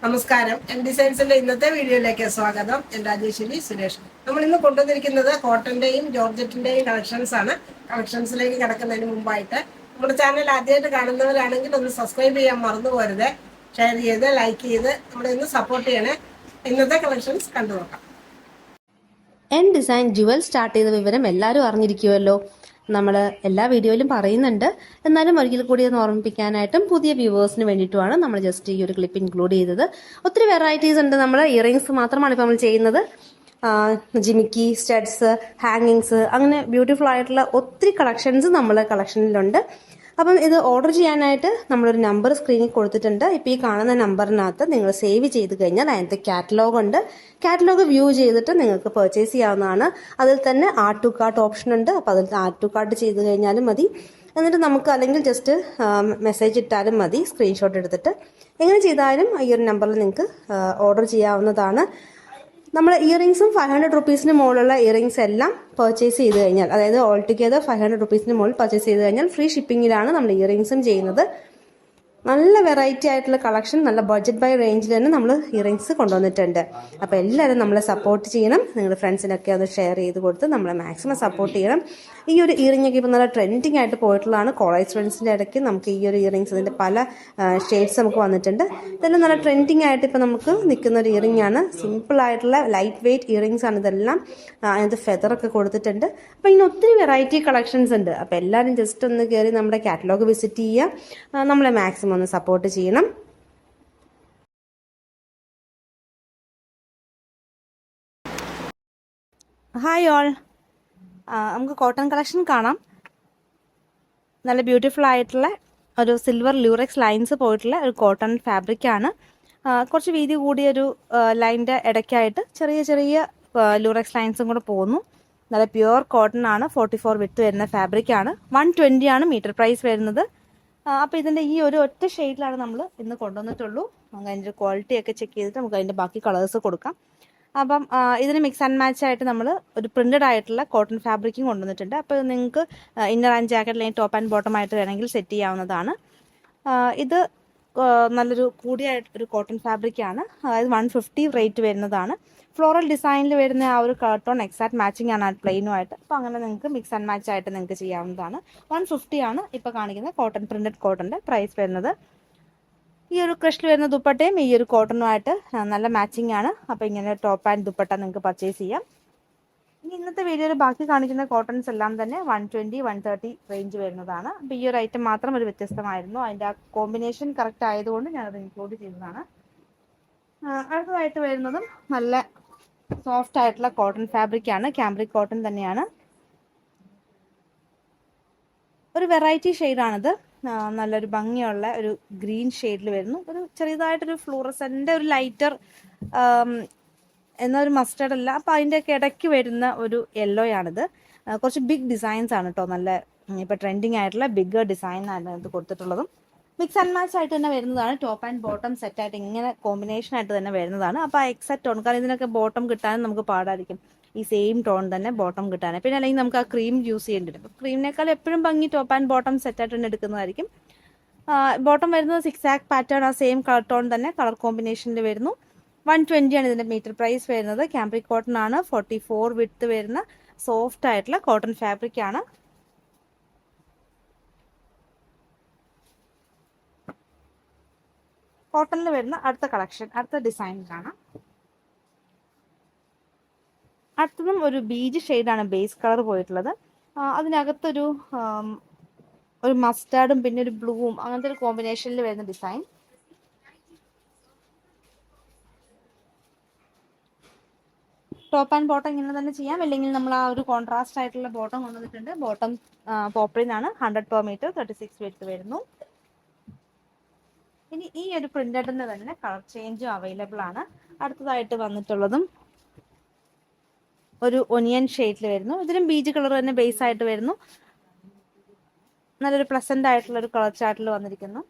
നമസ്കാരം. എം ഡിസൈൻസിന്റെ ഇന്നത്തെ വീഡിയോയിലേക്ക് സ്വാഗതം. ഞാൻ രാജേശ്വരി സുരേഷ്. നമ്മൾ ഇന്ന് കൊണ്ടുവന്നിരിക്കുന്നത് കോട്ടന്റെയും ജോർജറ്റിന്റെയും കളക്ഷൻസ് ആണ്. കളക്ഷൻസിലേക്ക് കിടക്കുന്നതിന് മുമ്പായിട്ട് നമ്മുടെ ചാനൽ ആദ്യമായിട്ട് കാണുന്നവരാണെങ്കിൽ ഒന്ന് സബ്സ്ക്രൈബ് ചെയ്യാൻ മറന്നു പോരുത്. ഷെയർ ചെയ്ത് ലൈക്ക് ചെയ്ത് നമ്മളെ ഒന്ന് സപ്പോർട്ട് ചെയ്യണേ. ഇന്നത്തെ കളക്ഷൻസ് കണ്ടു നോക്കാം. എൻ ഡിസൈൻ ജുവൽ സ്റ്റാർട്ട് ചെയ്ത വിവരം എല്ലാവരും അറിഞ്ഞിരിക്കുമല്ലോ. നമ്മൾ എല്ലാ വീഡിയോയിലും പറയുന്നുണ്ട്. എന്നാലും ഒരിക്കൽ കൂടി ഒന്ന് ഓർമ്മിപ്പിക്കാനായിട്ടും പുതിയ വ്യൂവേഴ്സിന് വേണ്ടിയിട്ടുമാണ് നമ്മൾ ജസ്റ്റ് ഈ ഒരു ക്ലിപ്പ് ഇൻക്ലൂഡ് ചെയ്തത്. ഒത്തിരി വെറൈറ്റീസ് ഉണ്ട്. നമ്മൾ ഇയറിങ്സ് മാത്രമാണ് ഇപ്പോൾ നമ്മൾ ചെയ്യുന്നത്. ജിമിക്കി, സ്റ്റഡ്സ്, ഹാങ്ങിങ്സ്, അങ്ങനെ ബ്യൂട്ടിഫുൾ ആയിട്ടുള്ള ഒത്തിരി കളക്ഷൻസ് നമ്മളെ കളക്ഷനിലുണ്ട്. അപ്പം ഇത് ഓർഡർ ചെയ്യാനായിട്ട് നമ്മളൊരു നമ്പർ സ്ക്രീനിൽ കൊടുത്തിട്ടുണ്ട്. ഇപ്പോൾ ഈ കാണുന്ന നമ്പറിനകത്ത് നിങ്ങൾ സേവ് ചെയ്ത് കഴിഞ്ഞാൽ അതിനകത്ത് കാറ്റലോഗ് ഉണ്ട്. കാറ്റലോഗ് വ്യൂ ചെയ്തിട്ട് നിങ്ങൾക്ക് പർച്ചേസ് ചെയ്യാവുന്നതാണ്. അതിൽ തന്നെ ആഡ് ടു കാർട്ട് ഓപ്ഷൻ ഉണ്ട്. അപ്പോൾ അതിൽ ആഡ് ടു കാർട്ട് ചെയ്ത് കഴിഞ്ഞാലും മതി. എന്നിട്ട് നമുക്ക് അല്ലെങ്കിൽ ജസ്റ്റ് മെസ്സേജ് ഇട്ടാലും മതി, സ്ക്രീൻഷോട്ട് എടുത്തിട്ട്. എങ്ങനെ ചെയ്താലും ഈ ഒരു നമ്പറിൽ നിങ്ങൾക്ക് ഓർഡർ ചെയ്യാവുന്നതാണ്. നമ്മൾ ഇയറിങ്സും 500 റുപ്പീസിന് മുകളിലുള്ള ഇയറിങ്സ് എല്ലാം പർച്ചേസ് ചെയ്ത് കഴിഞ്ഞാൽ, അതായത് ഓൾ ടുഗെദർ 500 റുപ്പീസിന് മുകളിൽ പർച്ചേസ് ചെയ്ത് കഴിഞ്ഞാൽ ഫ്രീ ഷിപ്പിങ്ങിലാണ് നമ്മൾ ഇയറിങ്സും ചെയ്യുന്നത്. നല്ല വെറൈറ്റി ആയിട്ടുള്ള കളക്ഷൻ, നല്ല ബഡ്ജറ്റ് ബൈ റേഞ്ചിൽ തന്നെ നമ്മൾ ഇയറിങ്സ് കൊണ്ടുവന്നിട്ടുണ്ട്. അപ്പോൾ എല്ലാവരും നമ്മളെ സപ്പോർട്ട് ചെയ്യണം. നിങ്ങളുടെ ഫ്രണ്ട്സിനൊക്കെ അത് ഷെയർ ചെയ്ത് കൊടുത്ത് നമ്മളെ മാക്സിമം സപ്പോർട്ട് ചെയ്യണം. ഈ ഒരു ഇയറിംഗ് ഒക്കെ ഇപ്പോൾ നല്ല ട്രെൻഡിങ് ആയിട്ട് പോയിട്ടുള്ളതാണ്. കോളേജ് സ്റ്റുഡൻസിൻ്റെ ഇടയ്ക്ക് നമുക്ക് ഈ ഒരു ഇയറിങ്സ്, ഇതിൻ്റെ പല ഷെയ്ഡ്സ് നമുക്ക് വന്നിട്ടുണ്ട്. ഇതെല്ലാം നല്ല ട്രെൻഡിങ് ആയിട്ട് ഇപ്പോൾ നമുക്ക് നിൽക്കുന്ന ഒരു ഇയറിംഗ് ആണ്. സിമ്പിൾ ആയിട്ടുള്ള ലൈറ്റ് വെയ്റ്റ് ഇയറിങ്സ് ആണ് ഇതെല്ലാം. അതിനകത്ത് ഫെദറൊക്കെ കൊടുത്തിട്ടുണ്ട്. അപ്പോൾ ഇങ്ങനെ ഒത്തിരി വെറൈറ്റി കളക്ഷൻസ് ഉണ്ട്. അപ്പോൾ എല്ലാവരും ജസ്റ്റ് ഒന്ന് കയറി നമ്മുടെ കാറ്റലോഗ് വിസിറ്റ് ചെയ്യുക. നമ്മളെ മാക്സിമം ഒന്ന് സപ്പോർട്ട് ചെയ്യണം. ഹായ് ഓൾ, നമുക്ക് കോട്ടൺ കളക്ഷൻ കാണാം. നല്ല ബ്യൂട്ടിഫുൾ ആയിട്ടുള്ള ഒരു സിൽവർ ലൂറക്സ് ലൈൻസ് പോയിട്ടുള്ള ഒരു കോട്ടൺ ഫാബ്രിക്കാണ്. കുറച്ച് വീതി കൂടിയൊരു ലൈനിൻ്റെ ഇടയ്ക്കായിട്ട് ചെറിയ ചെറിയ ലൂറക്സ് ലൈൻസും കൂടെ പോകുന്നു. നല്ല പ്യുവർ കോട്ടൺ ആണ്. 44 വിത്ത് വരുന്ന ഫാബ്രിക്കാണ്. 120 ആണ് മീറ്റർ പ്രൈസ് വരുന്നത്. അപ്പോൾ ഇതിൻ്റെ ഈ ഒരു ഒറ്റ ഷെയ്ഡിലാണ് നമ്മൾ ഇന്ന് കൊണ്ടുവന്നിട്ടുള്ളൂ. നമുക്ക് അതിൻ്റെ ക്വാളിറ്റി ഒക്കെ ചെക്ക് ചെയ്തിട്ട് നമുക്ക് അതിൻ്റെ ബാക്കി കളേഴ്സ് കൊടുക്കാം. അപ്പം ഇതിന് മിക്സ് ആൻഡ് മാച്ച് ആയിട്ട് നമ്മൾ ഒരു പ്രിന്റഡ് ആയിട്ടുള്ള കോട്ടൺ ഫാബ്രിക്കും കൊണ്ടുവന്നിട്ടുണ്ട്. അപ്പോൾ നിങ്ങൾക്ക് ഇന്നർ ആൻഡ് ജാക്കറ്റ് അല്ലെങ്കിൽ ടോപ്പ് ആൻഡ് ബോട്ടം ആയിട്ട് വേണമെങ്കിൽ സെറ്റ് ചെയ്യാവുന്നതാണ്. ഇത് നല്ലൊരു കൂടിയായിട്ടൊരു കോട്ടൺ ഫാബ്രിക്കാണ്. അതായത് 150 റേറ്റ് വരുന്നതാണ്. ഫ്ലോറൽ ഡിസൈനിൽ വരുന്ന ആ ഒരു ടോൺ എക്സാക്ട് മാച്ചിങ് ആണ് പ്ലെയിനുമായിട്ട്. അപ്പോൾ അങ്ങനെ നിങ്ങൾക്ക് മിക്സ് ആൻഡ് മാച്ച് ആയിട്ട് നിങ്ങൾക്ക് ചെയ്യാവുന്നതാണ്. 150 ആണ് ഇപ്പോൾ കാണിക്കുന്ന കോട്ടൺ പ്രിന്റഡ് കോട്ടൻ്റെ പ്രൈസ് വരുന്നത്. ഈ ഒരു ക്രഷിൽ വരുന്ന ദുപ്പട്ടയും ഈ ഒരു കോട്ടണുമായിട്ട് നല്ല മാച്ചിങ് ആണ്. അപ്പോൾ ഇങ്ങനെ ടോപ്പ് ആൻഡ് ദുപ്പട്ട നിങ്ങൾക്ക് പർച്ചേസ് ചെയ്യാം. ഇനി ഇന്നത്തെ വീഡിയോയിൽ ബാക്കി കാണിക്കുന്ന കോട്ടൺസ് എല്ലാം തന്നെ 120, 130 റേഞ്ച് വരുന്നതാണ്. അപ്പോൾ ഈ ഒരു ഐറ്റം മാത്രം ഒരു വ്യത്യസ്തമായിരുന്നു. അതിൻ്റെ ആ കോമ്പിനേഷൻ കറക്റ്റ് ആയതുകൊണ്ട് ഞാനത് ഇൻക്ലൂഡ് ചെയ്തതാണ്. അടുത്തതായിട്ട് വരുന്നതും നല്ല സോഫ്റ്റ് ആയിട്ടുള്ള കോട്ടൺ ഫാബ്രിക്കാണ്. ക്യാമ്പ്രിക് കോട്ടൺ തന്നെയാണ്. ഒരു വെറൈറ്റി ഷെയ്ഡാണിത്. നല്ലൊരു ഭംഗിയുള്ള ഒരു ഗ്രീൻ ഷെയ്ഡിൽ വരുന്നു. ഒരു ചെറിയതായിട്ടൊരു ഫ്ലൂറസൻ്റെ ഒരു ലൈറ്റർ എന്നൊരു മസ്റ്റേർഡ് അല്ല. അപ്പോൾ അതിൻ്റെയൊക്കെ ഇടയ്ക്ക് വരുന്ന ഒരു യെല്ലോയാണിത്. കുറച്ച് ബിഗ് ഡിസൈൻസ് ആണ് കേട്ടോ. നല്ല ഇപ്പോൾ ട്രെൻഡിങ് ആയിട്ടുള്ള ബിഗ് ഡിസൈൻ ആണ് ഇത് കൊടുത്തിട്ടുള്ളതും. മിക്സ് ആൻഡ് മാച്ച് ആയിട്ട് തന്നെ വരുന്നതാണ്. ടോപ്പ് ആൻഡ് ബോട്ടം സെറ്റായിട്ട് ഇങ്ങനെ കോമ്പിനേഷൻ ആയിട്ട് തന്നെ വരുന്നതാണ്. അപ്പോൾ ആ എക്സാക്ട് ടോൺ, കാരണം ഇതിനൊക്കെ ബോട്ടം കിട്ടാനും നമുക്ക് പാടായിരിക്കും. ഈ സെയിം ടോൺ തന്നെ ബോട്ടം കിട്ടാൻ. പിന്നെ അല്ലെങ്കിൽ നമുക്ക് ആ ക്രീം യൂസ് ചെയ്യേണ്ടി വരും. അപ്പോൾ ക്രീമിനേക്കാൾ എപ്പോഴും ഭംഗി ടോപ്പ് ആൻഡ് ബോട്ടം സെറ്റായിട്ട് തന്നെ എടുക്കുന്നതായിരിക്കും. ബോട്ടം വരുന്നത് 6 ആക്ക് പാറ്റേൺ, ആ സെയിം കളർ ടോൺ തന്നെ കളർ കോമ്പിനേഷനിൽ വരുന്നു. 120 ആണ് ഇതിൻ്റെ മീറ്റർ പ്രൈസ് വരുന്നത്. ക്യാമ്പ്രിക് കോട്ടൺ ആണ്. 44 വിഡ്ത്ത് വരുന്ന സോഫ്റ്റ് ആയിട്ടുള്ള കോട്ടൺ ഫാബ്രിക് ആണ്. കോട്ടണിൽ വരുന്ന അടുത്ത കളക്ഷൻ, അടുത്ത ഡിസൈൻ കാണാം. അടുത്തതും ഒരു ബീജ് ഷെയ്ഡാണ് ബേസ് കളർ പോയിട്ടുള്ളത്. അതിനകത്തൊരു ഒരു മസ്റ്റാർഡും പിന്നെ ഒരു ബ്ലൂവും അങ്ങനത്തെ ഒരു കോമ്പിനേഷനിൽ വരുന്ന ഡിസൈൻ. ടോപ്പ് ആൻഡ് ബോട്ടം ഇങ്ങനെ തന്നെ ചെയ്യാം. അല്ലെങ്കിൽ നമ്മൾ ആ ഒരു കോൺട്രാസ്റ്റ് ആയിട്ടുള്ള ബോട്ടം കൊണ്ടുവന്നിട്ടുണ്ട്. ബോട്ടം പോപ്രിനാണ്. 100 per meter, 36 വിഡ്ത്ത് വരുന്നു. ഇനി ഈ ഒരു പ്രിന്റഡിന് തന്നെ കളർ ചേഞ്ചും അവൈലബിൾ ആണ്. അടുത്തതായിട്ട് വന്നിട്ടുള്ളതും ഒരു ഒനിയൻ ഷെയ്ഡിൽ വരുന്നു. ഇതിലും ബീജ് കളർ തന്നെ ബേസ് ആയിട്ട് വരുന്നു. നല്ലൊരു പ്ലസന്റ് ആയിട്ടുള്ള ഒരു കളർ ചാർട്ടിൽ വന്നിരിക്കുന്നു.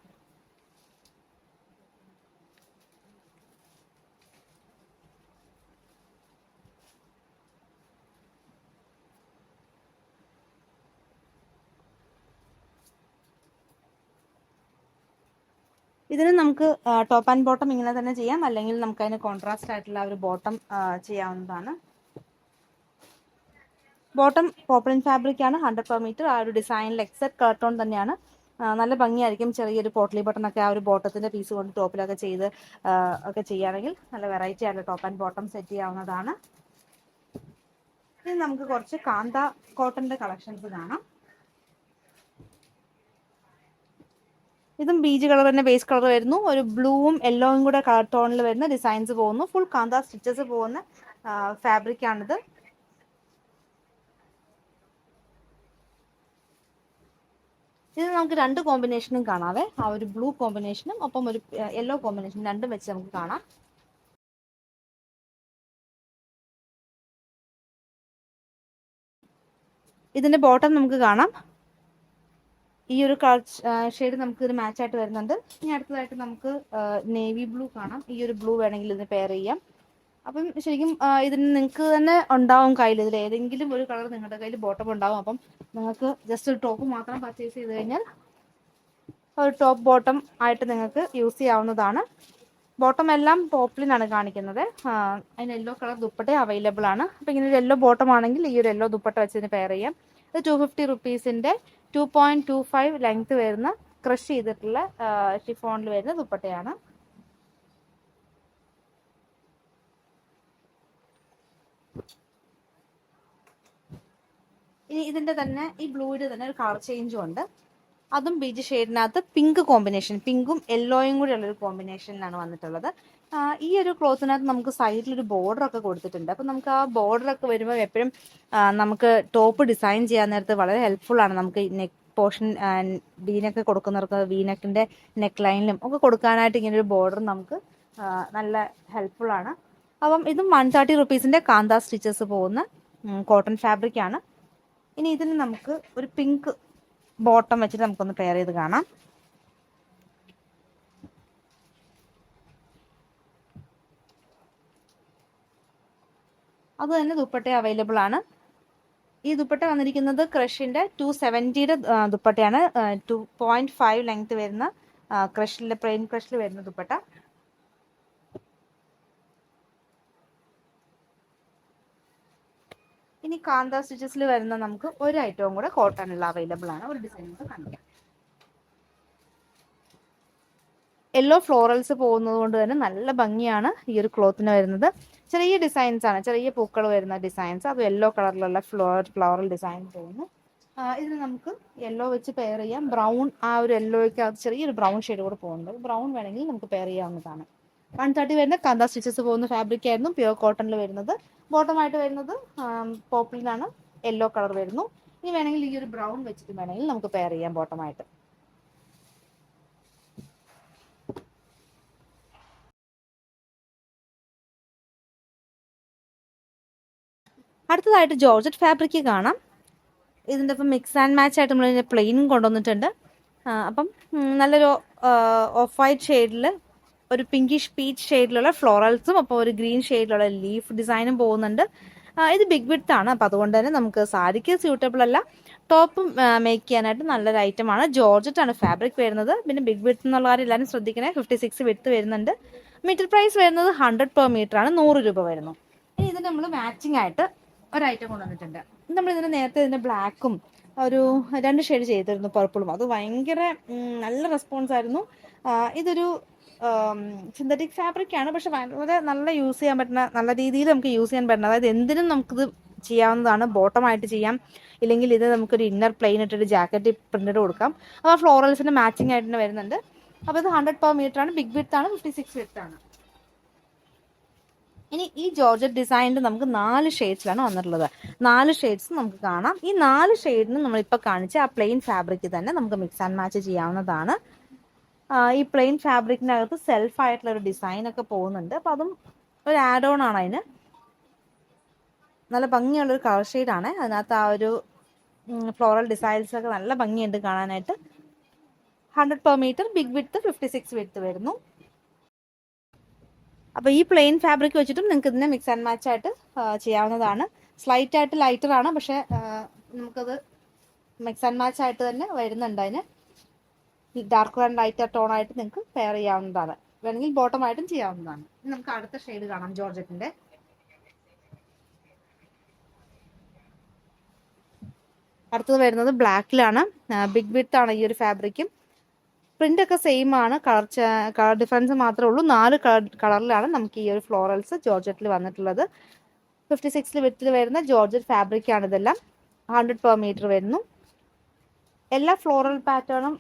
ഇതിന് നമുക്ക് ടോപ്പ് ആൻഡ് ബോട്ടം ഇങ്ങനെ തന്നെ ചെയ്യാം, അല്ലെങ്കിൽ നമുക്ക് അതിന് കോൺട്രാസ്റ്റ് ആയിട്ടുള്ള ഒരു ബോട്ടം ചെയ്യാവുന്നതാണ്. ബോട്ടം പോപ്ലിൻ ഫാബ്രിക് ആണ്, 100 per മീറ്റർ. ആ ഒരു ഡിസൈനിൽ എക്സെറ്റ് കർട്ടോൺ തന്നെയാണ്. നല്ല ഭംഗിയായിരിക്കും. ചെറിയൊരു പോട്ട്ലി ബട്ടൺ ഒക്കെ ആ ഒരു ബോട്ടത്തിന്റെ പീസ് കൊണ്ട് ടോപ്പിലൊക്കെ ചെയ്ത് ഒക്കെ ചെയ്യുകയാണെങ്കിൽ നല്ല വെറൈറ്റി ആയിട്ടുള്ള ടോപ്പ് ആൻഡ് ബോട്ടം സെറ്റ് ചെയ്യാവുന്നതാണ്. ഇനി നമുക്ക് കുറച്ച് കാന്ത കോട്ടന്റെ കളക്ഷൻസ് കാണാം. ഇതും ബീജ് കളർ തന്നെ ബേസ് കളർ വരുന്നു. ഒരു ബ്ലൂവും യെല്ലോയും കൂടെ കളർ ടോണിൽ വരുന്ന ഡിസൈൻസ് പോകുന്നു. ഫുൾ കാന്ത സ്റ്റിച്ചസ് പോകുന്ന ഫാബ്രിക് ആണിത്. ഇത് നമുക്ക് 2 കോമ്പിനേഷനും കാണാവേ. ആ ഒരു ബ്ലൂ കോമ്പിനേഷനും ഒപ്പം ഒരു യെല്ലോ കോമ്പിനേഷനും രണ്ടും വെച്ച് നമുക്ക് കാണാം. ഇതിന്റെ ബോട്ടം നമുക്ക് കാണാം. ഈ ഒരു കളർ ഷെയ്ഡ് നമുക്ക് ഇതിന് മാച്ച് ആയിട്ട് വരുന്നുണ്ട്. ഇനി അടുത്തതായിട്ട് നമുക്ക് നേവി ബ്ലൂ കാണാം. ഈ ഒരു ബ്ലൂ വേണമെങ്കിൽ ഇതിന് പെയർ ചെയ്യാം. അപ്പം ശരിക്കും ഇതിന് നിങ്ങൾക്ക് തന്നെ ഉണ്ടാവും കയ്യിൽ, ഇതിൽ ഏതെങ്കിലും ഒരു കളർ നിങ്ങളുടെ കയ്യിൽ ബോട്ടം ഉണ്ടാവും. അപ്പം നിങ്ങൾക്ക് ജസ്റ്റ് ഒരു ടോപ്പ് മാത്രം പർച്ചേസ് ചെയ്ത് കഴിഞ്ഞാൽ ഒരു ടോപ്പ് ബോട്ടം ആയിട്ട് നിങ്ങൾക്ക് യൂസ് ചെയ്യാവുന്നതാണ്. ബോട്ടം എല്ലാം പോപ്ലിനാണ് കാണിക്കുന്നത്. അതിന് യെല്ലോ കളർ ദുപ്പട്ട അവൈലബിൾ ആണ്. അപ്പം ഇങ്ങനെ ഒരു യെല്ലോ ബോട്ടം ആണെങ്കിൽ ഈ ഒരു യെല്ലോ ദുപ്പട്ട വെച്ച് ഇതിന് പെയർ ചെയ്യാം. ഇത് 250 റുപ്പീസിൻ്റെ 2.25 ലെങ്ത് വരുന്ന ക്രഷ് ചെയ്തിട്ടുള്ള ഷിഫോണിൽ വരുന്ന ദുപ്പട്ടയാണ്. ഇനി ഇതിന്റെ തന്നെ ഈ ബ്ലൂവിന്റെ തന്നെ ഒരു കളർ ചേഞ്ചും ഉണ്ട്. അതും ബീജ് ഷെയ്ഡിനകത്ത് പിങ്ക് കോമ്പിനേഷൻ, പിങ്കും യെല്ലോയും കൂടി ഉള്ളൊരു കോമ്പിനേഷനിലാണ് വന്നിട്ടുള്ളത്. ഈ ഒരു ക്ലോത്തിനകത്ത് നമുക്ക് സൈഡിലൊരു ബോർഡർ ഒക്കെ കൊടുത്തിട്ടുണ്ട്. അപ്പം നമുക്ക് ആ ബോർഡർ ഒക്കെ വരുമ്പോൾ എപ്പോഴും നമുക്ക് ടോപ്പ് ഡിസൈൻ ചെയ്യാൻ നേരത്ത് വളരെ ഹെൽപ്ഫുൾ ആണ്. നമുക്ക് നെക്ക് പോർഷൻ വീനൊക്കെ കൊടുക്കുന്നവർക്ക് വീനെക്കിന്റെ നെക്ക് ലൈനിലും ഒക്കെ കൊടുക്കാനായിട്ട് ഇങ്ങനെ ഒരു ബോർഡർ നമുക്ക് നല്ല ഹെൽപ്ഫുൾ ആണ്. അപ്പം ഇതും 130 റുപ്പീസിന്റെ കാന്ത സ്റ്റിച്ചസ് പോകുന്ന കോട്ടൺ ഫാബ്രിക് ആണ്. ഇനി ഇതിന് നമുക്ക് ഒരു പിങ്ക് ബോട്ടം വെച്ചിട്ട് നമുക്കൊന്ന് പെയർ ചെയ്ത് കാണാം. അത് തന്നെ ദുപ്പട്ട അവൈലബിൾ ആണ്. ഈ ദുപ്പട്ട വന്നിരിക്കുന്നത് ക്രഷിന്റെ 270യുടെ ദുപ്പട്ടയാണ്. 2.5 ലെങ്ത് വരുന്ന ക്രഷിലെ പ്ലെയിൻ ക്രഷിൽ വരുന്ന ദുപ്പട്ട. ഇനി കാന്ത സ്റ്റിച്ചസിൽ വരുന്ന നമുക്ക് ഒരു ഐറ്റവും കൂടെ കോട്ടണിൽ അവൈലബിൾ ആണ്. ഒരു ഡിസൈൻ കൂടെ കാണിക്കാം. യെല്ലോ ഫ്ലോറൽസ് പോകുന്നത് കൊണ്ട് തന്നെ നല്ല ഭംഗിയാണ് ഈ ഒരു ക്ലോത്തിന് വരുന്നത്. ചെറിയ ഡിസൈൻസ് ആണ്, ചെറിയ പൂക്കൾ വരുന്ന ഡിസൈൻസ്. അത് യെല്ലോ കളറിലുള്ള ഫ്ലോറൽ ഡിസൈൻ പോകുന്നു. ഇതിന് നമുക്ക് യെല്ലോ വെച്ച് പെയർ ചെയ്യാം. ബ്രൗൺ, ആ ഒരു യെല്ലോയ്ക്ക് അത് ചെറിയൊരു ബ്രൗൺ ഷെയ്ഡ് കൂടെ പോകുന്നുണ്ട്. ബ്രൗൺ വേണമെങ്കിൽ നമുക്ക് പെയർ ചെയ്യാവുന്നതാണ്. 130 വരുന്ന കാന്ത സ്റ്റിച്ചസ് പോകുന്ന ഫാബ്രിക് ആയിരുന്നു, പ്യുവർ കോട്ടണിൽ വരുന്നത്. ബോട്ടമായിട്ട് വരുന്നത് പോപ്പിളിനാണ്, യെല്ലോ കളർ വരുന്നു. ഇനി വേണമെങ്കിൽ ഈ ഒരു ബ്രൗൺ വെച്ചിട്ട് വേണമെങ്കിൽ നമുക്ക് പെയർ ചെയ്യാം ബോട്ടമായിട്ട്. അടുത്തതായിട്ട് ജോർജറ്റ് ഫാബ്രിക് കാണാം. ഇതിൻ്റെ ഇപ്പം മിക്സ് ആൻഡ് മാച്ച് ആയിട്ട് നമ്മൾ ഇതിൻ്റെ പ്ലെയിനും കൊണ്ടുവന്നിട്ടുണ്ട്. അപ്പം നല്ലൊരു ഓഫ് വൈറ്റ് ഷെയ്ഡിൽ ഒരു പിങ്കിഷ് പീച്ച് ഷെയ്ഡിലുള്ള ഫ്ലോറൽസും അപ്പോൾ ഒരു ഗ്രീൻ ഷെയ്ഡിലുള്ള ലീഫ് ഡിസൈനും പോകുന്നുണ്ട്. ഇത് ബിഗ് വിഡ്ത്ത് ആണ്. അപ്പോൾ അതുകൊണ്ട് തന്നെ നമുക്ക് സാരിക്ക് സ്യൂട്ടബിൾ അല്ല, ടോപ്പും മേക്ക് ചെയ്യാനായിട്ട് നല്ലൊരു ഐറ്റമാണ്. ജോർജറ്റ് ആണ് ഫാബ്രിക് വരുന്നത്. പിന്നെ ബിഗ് വിഡ്ത്ത് എന്നുള്ള കാര്യം എല്ലാവരും ശ്രദ്ധിക്കണേ. 56 വിഡ്ത്ത് വരുന്നുണ്ട്. മീറ്റർ പ്രൈസ് വരുന്നത് 100 per മീറ്റർ ആണ്, 100 രൂപ വരുന്നു. ഇനി ഇത് നമ്മൾ മാച്ചിങ് ആയിട്ട് ഒരു ഐറ്റം കൊണ്ടുവന്നിട്ടുണ്ട്. നമ്മൾ ഇതിന് നേരത്തെ ഇതിന്റെ ബ്ലാക്കും ഒരു 2 ഷെയ്ഡ് ചെയ്തിരുന്നു, പർപ്പിളും. അത് ഭയങ്കര നല്ല റെസ്പോൺസ് ആയിരുന്നു. ഇതൊരു സിന്തറ്റിക് ഫാബ്രിക് ആണ്, പക്ഷെ വളരെ നല്ല യൂസ് ചെയ്യാൻ പറ്റുന്ന, നല്ല രീതിയിൽ നമുക്ക് യൂസ് ചെയ്യാൻ പറ്റുന്ന, അതായത് എന്തിനും നമുക്കിത് ചെയ്യാവുന്നതാണ്. ബോട്ടമായിട്ട് ചെയ്യാം, ഇല്ലെങ്കിൽ ഇത് നമുക്കൊരു ഇന്നർ പ്ലെയിൻ ഇട്ടിട്ട് ജാക്കറ്റ് പ്രിന്റഡ് കൊടുക്കാം. അപ്പോൾ ഫ്ലോറൽസിന്റെ മാച്ചിങ് ആയിട്ട് തന്നെ വരുന്നുണ്ട്. അപ്പോൾ ഇത് 100 per മീറ്റർ ആണ്, ബിഗ് വിഡ്ത്ത് ആണ്, 56 വിഡ്ത്ത് ആണ്. ഇനി ഈ ജോർജറ്റ് ഡിസൈനിൽ നമുക്ക് 4 ഷെയ്ഡ്സിലാണ് വന്നിട്ടുള്ളത്. 4 ഷെയ്ഡ്സ് നമുക്ക് കാണാം. ഈ 4 ഷെയ്ഡിന് നമ്മളിപ്പോൾ കാണിച്ച ആ പ്ലെയിൻ ഫാബ്രിക് തന്നെ നമുക്ക് മിക്സ് ആൻഡ് മാച്ച് ചെയ്യാവുന്നതാണ്. ഈ പ്ലെയിൻ ഫാബ്രിക്കിനകത്ത് സെൽഫായിട്ടുള്ള ഒരു ഡിസൈൻ ഒക്കെ പോകുന്നുണ്ട്. അപ്പം അതും ഒരു ആഡ് ഓൺ ആണ്. അതിന് നല്ല ഭംഗിയുള്ളൊരു കളർ ഷെയ്ഡാണ്. അതിനകത്ത് ആ ഒരു ഫ്ലോറൽ ഡിസൈൻസ് ഒക്കെ നല്ല ഭംഗിയുണ്ട് കാണാനായിട്ട്. 100 per metre, big width, 56 width വരുന്നു. അപ്പോൾ ഈ പ്ലെയിൻ ഫാബ്രിക് വെച്ചിട്ടും നിങ്ങൾക്ക് ഇതിനെ മിക്സ് ആൻഡ് മാച്ച് ആയിട്ട് ചെയ്യാവുന്നതാണ്. സ്ലൈറ്റ് ആയിട്ട് ലൈറ്റർ ആണ്, പക്ഷേ നമുക്കത് മിക്സ് ആൻഡ് മാച്ച് ആയിട്ട് തന്നെ വരുന്നുണ്ട്. അതിന് ഡാർക്ക് ആൻഡ് ലൈറ്റർ ടോൺ ആയിട്ട് നിങ്ങൾക്ക് പെയർ ചെയ്യാവുന്നതാണ്. വേണമെങ്കിൽ ബോട്ടം ആയിട്ടും ചെയ്യാവുന്നതാണ്. ഇനി നമുക്ക് അടുത്ത ഷെയ്ഡ് കാണാം ജോർജറ്റിന്റെ. അടുത്തത് വരുന്നത് ബ്ലാക്കിലാണ്. ബിഗ് വിഡ്ത്ത് ആണ് ഈ ഒരു ഫാബ്രിക്കും. പ്രിന്റ് ഒക്കെ സെയിം ആണ്, കളർ ഡിഫറൻസ് മാത്രമേ ഉള്ളൂ. 4 കളറിലാണ് നമുക്ക് ഈ ഒരു ഫ്ലോറൽസ് ജോർജറ്റിൽ വന്നിട്ടുള്ളത്. 56 വിഡ്ത്തിൽ വരുന്ന ജോർജറ്റ് ഫാബ്രിക് ആണ് ഇതെല്ലാം. 100 പെർ മീറ്റർ വരുന്നു. എല്ലാ ഫ്ലോറൽ പാറ്റേണും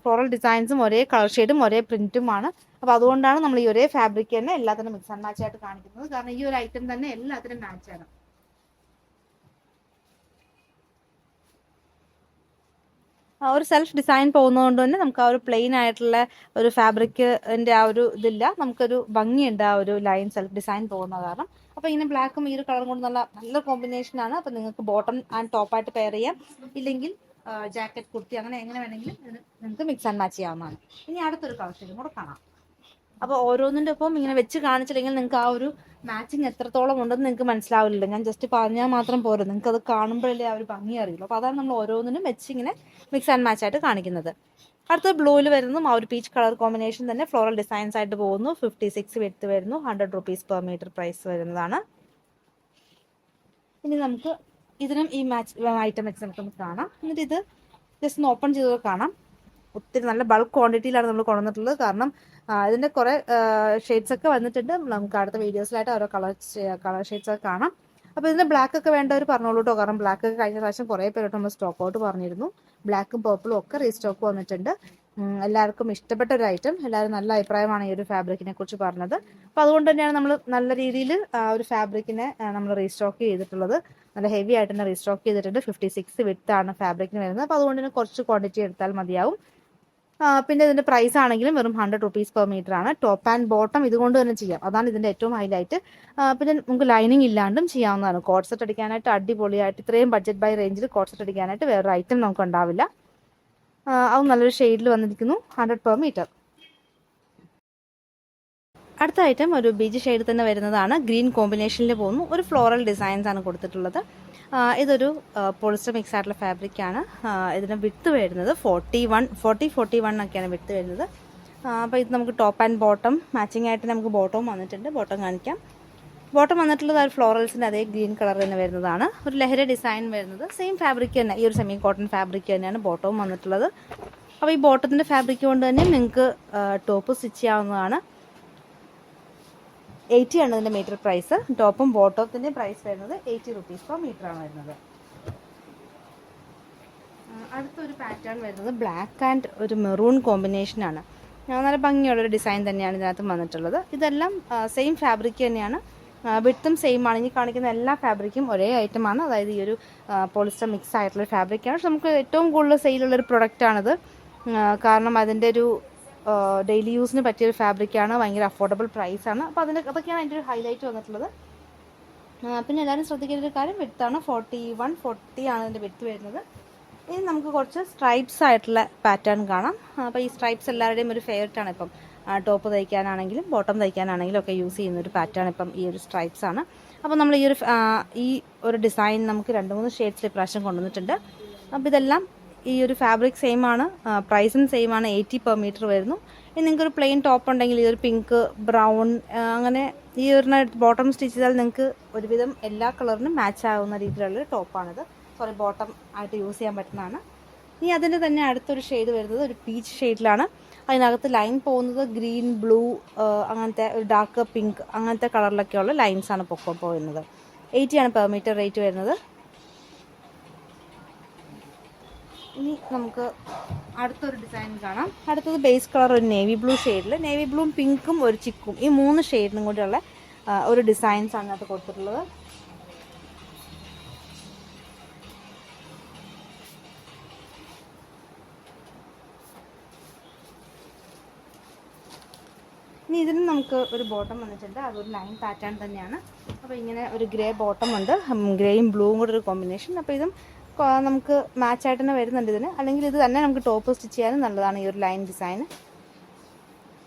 ഫ്ലോറൽ ഡിസൈൻസും ഒരേ കളർ ഷെയ്ഡും ഒരേ പ്രിന്റുമാണ്. അപ്പോൾ അതുകൊണ്ടാണ് നമ്മൾ ഈ ഒരേ ഫാബ്രിക് തന്നെ എല്ലാത്തിനും മിക്സ് ആൻഡ് മാച്ച് ആയിട്ട് കാണിക്കുന്നത്. കാരണം ഈ ഒരു ഐറ്റം തന്നെ എല്ലാത്തിനും മാച്ച് ആണ്. ഒരു സെൽഫ് ഡിസൈൻ പോകുന്നതുകൊണ്ട് തന്നെ നമുക്ക് ആ ഒരു പ്ലെയിൻ ആയിട്ടുള്ള ഒരു ഫാബ്രിക്കിന്റെ ആ ഒരു ഇതില്ല, നമുക്കൊരു ഭംഗിയുണ്ട് ആ ഒരു ലൈൻ സെൽഫ് ഡിസൈൻ പോകുന്ന കാരണം. അപ്പോൾ ഇങ്ങനെ ബ്ലാക്കും ഈ ഒരു കളറും കൊണ്ട് നല്ല കോമ്പിനേഷൻ ആണ്. അപ്പോൾ നിങ്ങൾക്ക് ബോട്ടം ആൻഡ് ടോപ്പായിട്ട് പെയർ ചെയ്യാം, ഇല്ലെങ്കിൽ ജാക്കറ്റ് കുർത്തി അങ്ങനെ എങ്ങനെ വേണമെങ്കിലും നിങ്ങൾക്ക് മിക്സ് ആൻഡ് മാച്ച് ചെയ്യാവുന്നതാണ്. ഇനി അടുത്തൊരു കളർ ഷെയ്ഡും കൂടെ കാണാം. അപ്പോൾ ഓരോന്നിൻ്റെ ഒപ്പം ഇങ്ങനെ വെച്ച് കാണിച്ചില്ലെങ്കിൽ നിങ്ങൾക്ക് ആ ഒരു മാച്ചിങ് എത്രത്തോളം ഉണ്ടെന്ന് നിങ്ങൾക്ക് മനസ്സിലാവില്ല. ഞാൻ ജസ്റ്റ് പറഞ്ഞാൽ മാത്രം പോരാ, നിങ്ങൾക്ക് അത് കാണുമ്പോഴല്ലേ ആ ഒരു ഭംഗി അറിയുള്ളൂ. അപ്പോൾ അതാണ് നമ്മൾ ഓരോന്നിനും വെച്ച് ഇങ്ങനെ മിക്സ് ആൻഡ് മാച്ച് ആയിട്ട് കാണിക്കുന്നത്. അടുത്തത് ബ്ലൂവിൽ വരുന്നതും ആ ഒരു പീച്ച് കളർ കോമ്പിനേഷൻ തന്നെ ഫ്ലോറൽ ഡിസൈൻസ് ആയിട്ട് പോകുന്നു. 56 വിഡ്ത്ത് വരുന്നു. 100 rupees പെർ മീറ്റർ പ്രൈസ് വരുന്നതാണ്. ഇനി നമുക്ക് ഇതിനും ഈ ഐറ്റം വെച്ച് നമുക്ക് കാണാം. എന്നിട്ട് ഇത് ജസ്റ്റ് ഒന്ന് ഓപ്പൺ ചെയ്ത് കാണാം. ഒത്തിരി നല്ല ബൾക്ക് ക്വാണ്ടിറ്റിയിലാണ് നമ്മൾ കൊണ്ടുവന്നിട്ടുള്ളത്. കാരണം ഇതിൻ്റെ കുറേ ഷെയ്ഡ്സ് ഒക്കെ വന്നിട്ടുണ്ട്. നമുക്ക് അടുത്ത വീഡിയോസിലായിട്ട് ഓരോ കളർ ഷെയ്ഡ്സ് ഒക്കെ കാണാം. അപ്പോൾ ഇതിൻ്റെ ബ്ലാക്ക് ഒക്കെ വേണ്ടവർ പറഞ്ഞോളൂ കേട്ടോ. കാരണം ബ്ലാക്ക് ഒക്കെ കഴിഞ്ഞ പ്രാവശ്യം കുറേ പേരോട്ട് നമ്മൾ സ്റ്റോക്ക് ഔട്ട് പറഞ്ഞിരുന്നു. ബ്ലാക്കും പേർപ്പിളും ഒക്കെ റീസ്റ്റോക്ക് വന്നിട്ടുണ്ട്. എല്ലാവർക്കും ഇഷ്ടപ്പെട്ട ഒരു ഐറ്റം. എല്ലാവരും നല്ല അഭിപ്രായമാണ് ഈ ഒരു ഫാബ്രിക്കിനെ കുറിച്ച് പറഞ്ഞത്. അപ്പോൾ അതുകൊണ്ട് തന്നെയാണ് നമ്മൾ നല്ല രീതിയിൽ ആ ഒരു ഫാബ്രിക്കിനെ നമ്മൾ റീസ്റ്റോക്ക് ചെയ്തിട്ടുള്ളത്. നല്ല ഹെവി ആയിട്ട് തന്നെ റീസ്റ്റോക്ക് ചെയ്തിട്ടുണ്ട്. 56 വിഡ്ത്ത് ആണ് ഫാബ്രിക്കിന് വരുന്നത്. അപ്പോൾ അതുകൊണ്ട് തന്നെ കുറച്ച് ക്വാണ്ടിറ്റി എടുത്താൽ മതിയാവും. പിന്നെ ഇതിന്റെ പ്രൈസ് ആണെങ്കിലും വെറും 100 rupees പെർ മീറ്റർ ആണ്. ടോപ്പ് ആൻഡ് ബോട്ടം ഇതുകൊണ്ട് തന്നെ ചെയ്യാം, അതാണ് ഇതിന്റെ ഏറ്റവും ഹൈലൈറ്റ്. പിന്നെ നമുക്ക് ലൈനിങ് ഇല്ലാണ്ടും ചെയ്യാവുന്നതാണ്. കോട്ട് സെറ്റ് അടിക്കാനായിട്ട് അടിപൊളിയായിട്ട്, ഇത്രയും ബഡ്ജറ്റ് ബൈ റേഞ്ചിൽ കോട്ട് സെറ്റ് അടിക്കാനായിട്ട് വേറൊരു ഐറ്റം നമുക്ക് ഉണ്ടാവില്ല. അത് നല്ലൊരു ഷെയ്ഡിൽ വന്നിരിക്കുന്നു. 100 പെർ മീറ്റർ. അടുത്ത ഐറ്റം ഒരു ബീച്ച് ഷെയ്ഡ് തന്നെ വരുന്നതാണ്. ഗ്രീൻ കോമ്പിനേഷനിൽ പോകുന്നു. ഒരു ഫ്ലോറൽ ഡിസൈൻസ് ആണ് കൊടുത്തിട്ടുള്ളത്. ഇതൊരു പോളിസ്റ്റർ മിക്സ് ആയിട്ടുള്ള ഫാബ്രിക് ആണ്. ഇതിന് വിഡ്ത്ത് വരുന്നത് 41 ഒക്കെയാണ് വിഡ്ത്ത് വരുന്നത്. അപ്പോൾ ഇത് നമുക്ക് ടോപ്പ് ആൻഡ് ബോട്ടം മാച്ചിങ് ആയിട്ട് നമുക്ക് ബോട്ടവും വന്നിട്ടുണ്ട്. ബോട്ടം കാണിക്കാം. ബോട്ടം വന്നിട്ടുള്ളത് ആ ഫ്ലോറൽസിൻ്റെ അതേ ഗ്രീൻ കളർ തന്നെ വരുന്നതാണ്. ഒരു ലഹരി ഡിസൈൻ വരുന്നത് സെയിം ഫാബ്രിക് തന്നെ, ഈ ഒരു സെമി കോട്ടൺ ഫാബ്രിക് തന്നെയാണ് ബോട്ടവും വന്നിട്ടുള്ളത്. അപ്പോൾ ഈ ബോട്ടത്തിൻ്റെ ഫാബ്രിക് കൊണ്ട് തന്നെ നിങ്ങൾക്ക് ടോപ്പ് സ്റ്റിച്ച് ചെയ്യാവുന്നതാണ്. 80 ആണ് ഇതിൻ്റെ മീറ്റർ പ്രൈസ്. ടോപ്പും ബോട്ടത്തിൻ്റെ പ്രൈസ് വരുന്നത് 80 rupees പെർ മീറ്റർ ആണ് വരുന്നത്. അടുത്തൊരു പാറ്റേൺ വരുന്നത് ബ്ലാക്ക് ആൻഡ് ഒരു മെറൂൺ കോമ്പിനേഷനാണ്. നല്ല ഭംഗിയുള്ളൊരു ഡിസൈൻ തന്നെയാണ് ഇതിനകത്ത് വന്നിട്ടുള്ളത്. ഇതെല്ലാം സെയിം ഫാബ്രിക് തന്നെയാണ്. വിഡ്ത്തും സെയിം ആണ്. ഇനി കാണിക്കുന്ന എല്ലാ ഫാബ്രിക്കും ഒരേ ഐറ്റമാണ്. അതായത് ഈ ഒരു പോളിസ്റ്റർ മിക്സ് ആയിട്ടുള്ള ഫാബ്രിക്കാണ്. പക്ഷെ നമുക്ക് ഏറ്റവും കൂടുതൽ സെയിലുള്ളൊരു പ്രൊഡക്റ്റാണിത്. കാരണം അതിൻ്റെ ഒരു ഡെയിലി യൂസിന് പറ്റിയൊരു ഫാബ്രിക്കാണ്. ഭയങ്കര അഫോർഡബിൾ പ്രൈസാണ്. അപ്പോൾ അതൊക്കെയാണ് അതിൻ്റെ ഒരു ഹൈലൈറ്റ് വന്നിട്ടുള്ളത്. പിന്നെ എല്ലാവരും ശ്രദ്ധിക്കേണ്ട ഒരു കാര്യം വിഡ്ത്താണ്. 40 ആണ് ഇതിൻ്റെ വിഡ്ത്ത് വരുന്നത്. ഇനി നമുക്ക് കുറച്ച് സ്ട്രൈപ്സ് ആയിട്ടുള്ള പാറ്റേൺ കാണാം. അപ്പോൾ ഈ സ്ട്രൈപ്സ് എല്ലാവരുടെയും ഒരു ഫേവററ്റ് ആണ്. ഇപ്പം ടോപ്പ് തയ്ക്കാനാണെങ്കിലും ബോട്ടം തയ്ക്കാനാണെങ്കിലും ഒക്കെ യൂസ് ചെയ്യുന്ന ഒരു പാറ്റേൺ ഇപ്പം ഈ ഒരു സ്ട്രൈപ്സ് ആണ്. അപ്പോൾ നമ്മൾ ഈ ഒരു ഡിസൈൻ നമുക്ക് 2-3 ഷെയ്ഡ്സിൽ ഇപ്രാവശ്യം കൊണ്ടുവന്നിട്ടുണ്ട്. അപ്പോൾ ഇതെല്ലാം ഈ ഒരു ഫാബ്രിക് സെയിം ആണ്, പ്രൈസും സെയിം ആണ്. 80 പെർ മീറ്റർ വരുന്നു. ഇനി നിങ്ങൾക്കൊരു പ്ലെയിൻ ടോപ്പ് ഉണ്ടെങ്കിൽ ഈ ഒരു പിങ്ക്, ബ്രൗൺ അങ്ങനെ ഈ ഒരു ബോട്ടം സ്റ്റിച്ച് ചെയ്താൽ നിങ്ങൾക്ക് ഒരുവിധം എല്ലാ കളറിനും മാച്ച് ആവുന്ന രീതിയിലുള്ളൊരു ടോപ്പാണിത്. ബോട്ടം ആയിട്ട് യൂസ് ചെയ്യാൻ പറ്റുന്നതാണ്. ഇനി അതിൻ്റെ തന്നെ അടുത്തൊരു ഷെയ്ഡ് വരുന്നത് ഒരു പീച്ച് ഷെയ്ഡിലാണ്. അതിനകത്ത് ലൈൻ പോകുന്നത് ഗ്രീൻ, ബ്ലൂ, അങ്ങനത്തെ ഒരു ഡാർക്ക് പിങ്ക് അങ്ങനത്തെ കളറിലൊക്കെയുള്ള ലൈൻസാണ് പോകുന്നത്. 80 ആണ് പെർ മീറ്റർ റേറ്റ് വരുന്നത്. ഇനി നമുക്ക് അടുത്തൊരു ഡിസൈൻ കാണാം. അടുത്തത് ബേസ് കളർ ഒരു നേവി ബ്ലൂ ഷെയ്ഡിൽ, നേവി ബ്ലൂവും പിങ്കും ഒരു ചിക്കും, ഈ 3 ഷെയ്ഡിനും കൂടിയുള്ള ഒരു ഡിസൈൻസ് ആണ് അതിനകത്ത് കൊടുത്തിട്ടുള്ളത്. ഇനി ഇതിന് നമുക്ക് ഒരു ബോട്ടം വന്നിട്ടുണ്ട്. അതൊരു ലൈൻ പാറ്റേൺ തന്നെയാണ്. അപ്പോൾ ഇങ്ങനെ ഒരു ഗ്രേ ബോട്ടം ഉണ്ട്, ഗ്രേയും ബ്ലൂവും കൂടെ ഒരു കോമ്പിനേഷൻ. അപ്പോൾ ഇതും നമുക്ക് മാച്ചായിട്ട് തന്നെ വരുന്നുണ്ട് ഇതിന്. അല്ലെങ്കിൽ ഇത് തന്നെ നമുക്ക് ടോപ്പ് സ്റ്റിച്ച് ചെയ്യാനും നല്ലതാണ്. ഈ ഒരു ലൈൻ ഡിസൈൻ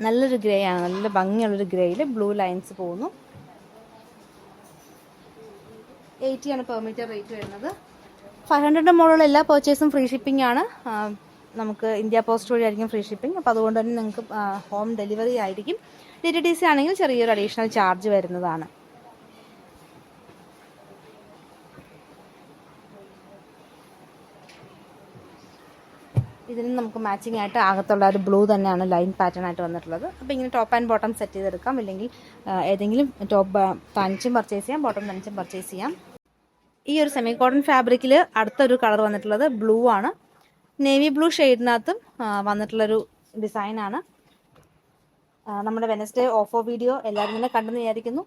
നല്ലൊരു ഗ്രേ ആണ്, നല്ല ഭംഗിയുള്ളൊരു ഗ്രേയിൽ ബ്ലൂ ലൈൻസ് പോകുന്നു. 80 ആണ് പെർ മീറ്റർ റേറ്റ് വരുന്നത്. 500 മുകളിലുള്ള എല്ലാ പർച്ചേസും ഫ്രീ ഷിപ്പിംഗ് ആണ്. നമുക്ക് ഇന്ത്യ പോസ്റ്റ് വഴി ആയിരിക്കും ഫ്രീ ഷിപ്പിംഗ്. അപ്പോൾ അതുകൊണ്ട് തന്നെ നിങ്ങൾക്ക് ഹോം ഡെലിവറി ആയിരിക്കും. DTDC ആണെങ്കിൽ ചെറിയൊരു അഡീഷണൽ ചാർജ് വരുന്നതാണ്. ഇതിന് നമുക്ക് മാച്ചിങ് ആയിട്ട് അകത്തുള്ള ഒരു ബ്ലൂ തന്നെയാണ് ലൈൻ പാറ്റേൺ ആയിട്ട് വന്നിട്ടുള്ളത്. അപ്പോൾ ഇങ്ങനെ ടോപ്പ് ആൻഡ് ബോട്ടം സെറ്റ് ചെയ്തെടുക്കാം. ഇല്ലെങ്കിൽ ഏതെങ്കിലും ടോപ്പ് തനിച്ചും പർച്ചേസ് ചെയ്യാം, ബോട്ടം തനിച്ചും പർച്ചേസ് ചെയ്യാം. ഈ ഒരു സെമി കോട്ടൺ ഫാബ്രിക്കിൽ അടുത്തൊരു കളർ വന്നിട്ടുള്ളത് ബ്ലൂ ആണ്. നേവി ബ്ലൂ ഷെയ്ഡിനകത്തും വന്നിട്ടുള്ളൊരു ഡിസൈനാണ്. നമ്മുടെ വെനസ്ഡേ ഓഫർ വീഡിയോ എല്ലാവരും തന്നെ കണ്ടെന്ന് വിചാരിക്കുന്നു.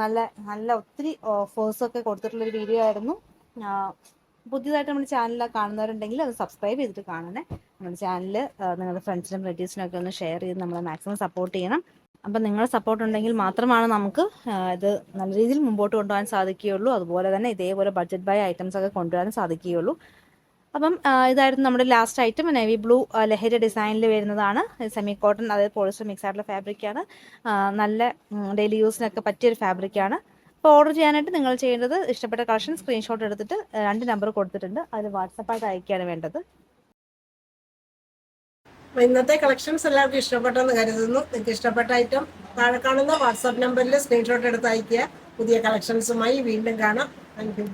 നല്ല ഒത്തിരി ഓഫേഴ്സൊക്കെ കൊടുത്തിട്ടുള്ളൊരു വീഡിയോ ആയിരുന്നു. പുതിയതായിട്ട് നമ്മുടെ ചാനൽ കാണുന്നവരുണ്ടെങ്കിൽ അത് സബ്സ്ക്രൈബ് ചെയ്തിട്ട് കാണണേ. നമ്മുടെ ചാനൽ നിങ്ങളുടെ ഫ്രണ്ട്സിനും റിലേറ്റീവ്സിനും ഒക്കെ ഒന്ന് ഷെയർ ചെയ്ത് നമ്മളെ മാക്സിമം സപ്പോർട്ട് ചെയ്യണം. അപ്പം നിങ്ങളുടെ സപ്പോർട്ട് ഉണ്ടെങ്കിൽ മാത്രമാണ് നമുക്ക് ഇത് നല്ല രീതിയിൽ മുമ്പോട്ട് കൊണ്ടുപോകാൻ സാധിക്കുകയുള്ളൂ. അതുപോലെ തന്നെ ഇതേപോലെ ബഡ്ജറ്റ് ബൈ ഐറ്റംസ് ഒക്കെ കൊണ്ടുവരാൻ സാധിക്കുകയുള്ളൂ. അപ്പം ഇതായിരുന്നു നമ്മുടെ ലാസ്റ്റ് ഐറ്റം. നേവി ബ്ലൂ ലഹരി ഡിസൈനിൽ വരുന്നതാണ്. സെമി കോട്ടൺ, അതായത് പോളിസ്റ്റർ മിക്സ് ആയിട്ടുള്ള ഫാബ്രിക്കാണ്. നല്ല ഡെയിലി യൂസിനൊക്കെ പറ്റിയൊരു ഫാബ്രിക്കാണ്. അപ്പോൾ ഓർഡർ ചെയ്യാനായിട്ട് നിങ്ങൾ ചെയ്യേണ്ടത് ഇഷ്ടപ്പെട്ട കളക്ഷൻ സ്ക്രീൻഷോട്ട് എടുത്തിട്ട് 2 നമ്പർ കൊടുത്തിട്ടുണ്ട്, അതിൽ വാട്സപ്പായിട്ട് അയക്കുകയാണ് വേണ്ടത്. ഇന്നത്തെ കളക്ഷൻസ് എല്ലാവർക്കും ഇഷ്ടപ്പെട്ടെന്ന് കരുതുന്നു. നിങ്ങൾക്ക് ഇഷ്ടപ്പെട്ട ഐറ്റം താഴെ കാണുന്ന വാട്സാപ്പ് നമ്പറിൽ സ്ക്രീൻഷോട്ട് എടുത്ത് അയക്കുക. പുതിയ കളക്ഷൻസുമായി വീണ്ടും കാണാം. Thank you.